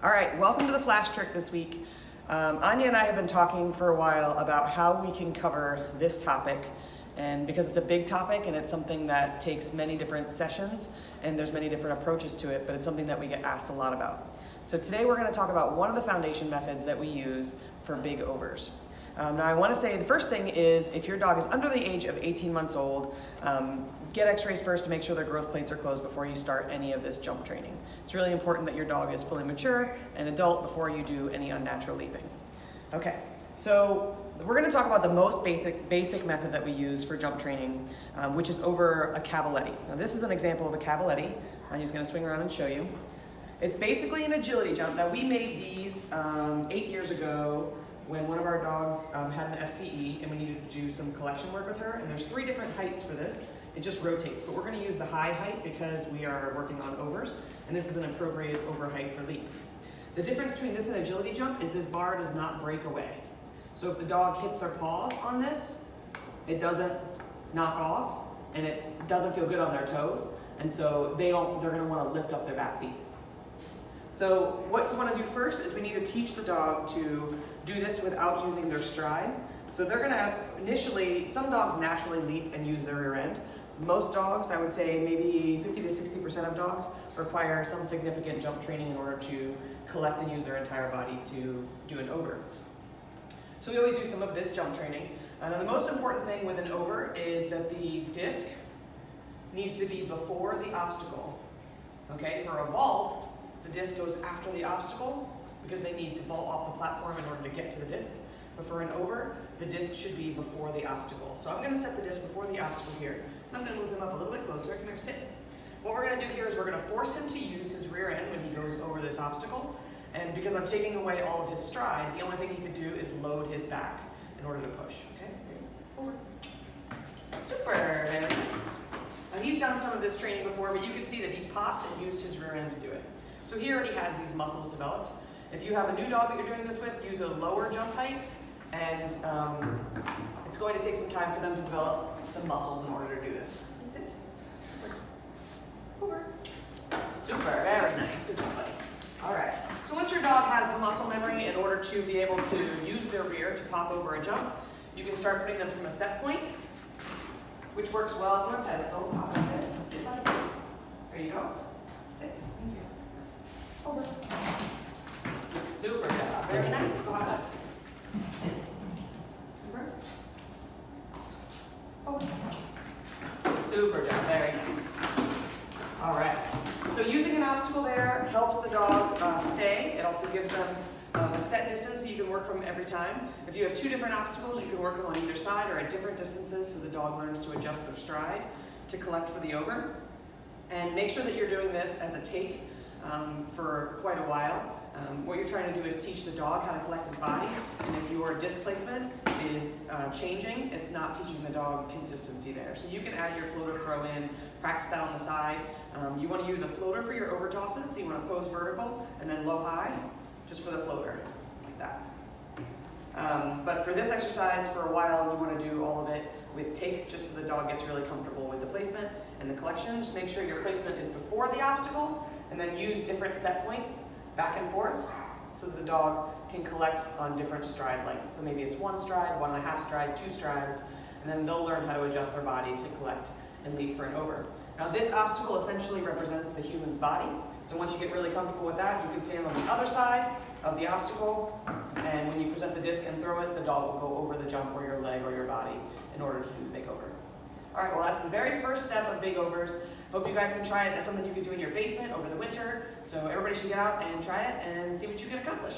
All right, welcome to the Flash Trick this week. Anya and I have been talking for a while about how we can cover this topic, and because it's a big topic and it's something that takes many different sessions and there's many different approaches to it, but it's something that we get asked a lot about. So today we're going to talk about one of the foundation methods that we use for big overs. Now I want to say the first thing is if your dog is under the age of 18 months old, get x-rays first to make sure their growth plates are closed before you start any of this jump training. It's really important that your dog is fully mature and adult before you do any unnatural leaping. Okay, so we're going to talk about the most basic method that we use for jump training, which is over a cavaletti. Now this is an example of a cavaletti. I'm just going to swing around and show you. It's basically an agility jump. Now we made these 8 years ago when one of our dogs had an FCE and we needed to do some collection work with her, and there's 3 different heights for this. It just rotates, but we're going to use the high height because we are working on overs, and this is an appropriate over height for leap. The difference between this and agility jump is this bar does not break away. So if the dog hits their paws on this, it doesn't knock off, and it doesn't feel good on their toes, and so they're going to want to lift up their back feet. So what you want to do first is we need to teach the dog to do this without using their stride. So they're going to initially, some dogs naturally leap and use their rear end. Most dogs, I would say maybe 50 to 60% of dogs, require some significant jump training in order to collect and use their entire body to do an over. So we always do some of this jump training. Now the most important thing with an over is that the disc needs to be before the obstacle. Okay, for a vault, the disc goes after the obstacle because they need to vault off the platform in order to get to the disc. But for an over, the disc should be before the obstacle. So I'm going to set the disc before the obstacle here. And I'm going to move him up a little bit closer. Come here, sit. What we're going to do here is we're going to force him to use his rear end when he goes over this obstacle. And because I'm taking away all of his stride, the only thing he could do is load his back in order to push. Okay, over. Super, very nice. Now he's done some of this training before, but you can see that he popped and used his rear end to do it. So he already has these muscles developed. If you have a new dog that you're doing this with, use a lower jump height, and it's going to take some time for them to develop the muscles in order to do this. You sit. Super. Over. Super, very nice. Good job, buddy. All right. So once your dog has the muscle memory in order to be able to use their rear to pop over a jump, you can start putting them from a set point, which works well for a pedestal. So hop right there. Sit, buddy. There you go. Sit. Thank you. Over. Super job. Very nice. Go on up. Sit. Super. Over. Super job. Very nice. All right. So using an obstacle there helps the dog stay. It also gives them a set distance so you can work from every time. If you have 2 different obstacles, you can work them on either side or at different distances so the dog learns to adjust their stride to collect for the over. And make sure that you're doing this as a take for quite a while. What you're trying to do is teach the dog how to collect his body, and if your disc placement is changing, it's not teaching the dog consistency there. So you can add your floater throw in, practice that on the side. You want to use a floater for your over tosses, so you want to pose vertical and then low high, just for the floater, like that. But for this exercise, for a while, you want to do all of it with takes just so the dog gets really comfortable with the placement and the collection. Just make sure your placement is before the obstacle, and then use different set points back and forth so that the dog can collect on different stride lengths. So maybe it's 1 stride, 1.5 stride, 2 strides, and then they'll learn how to adjust their body to collect and leap for an over. Now this obstacle essentially represents the human's body. So once you get really comfortable with that, you can stand on the other side of the obstacle, and when you present the disc and throw it, the dog will go over the jump or your leg or your body in order to do the big over. All right, well that's the very first step of big overs. Hope you guys can try it. That's something you can do in your basement over the winter. So everybody should get out and try it and see what you can accomplish.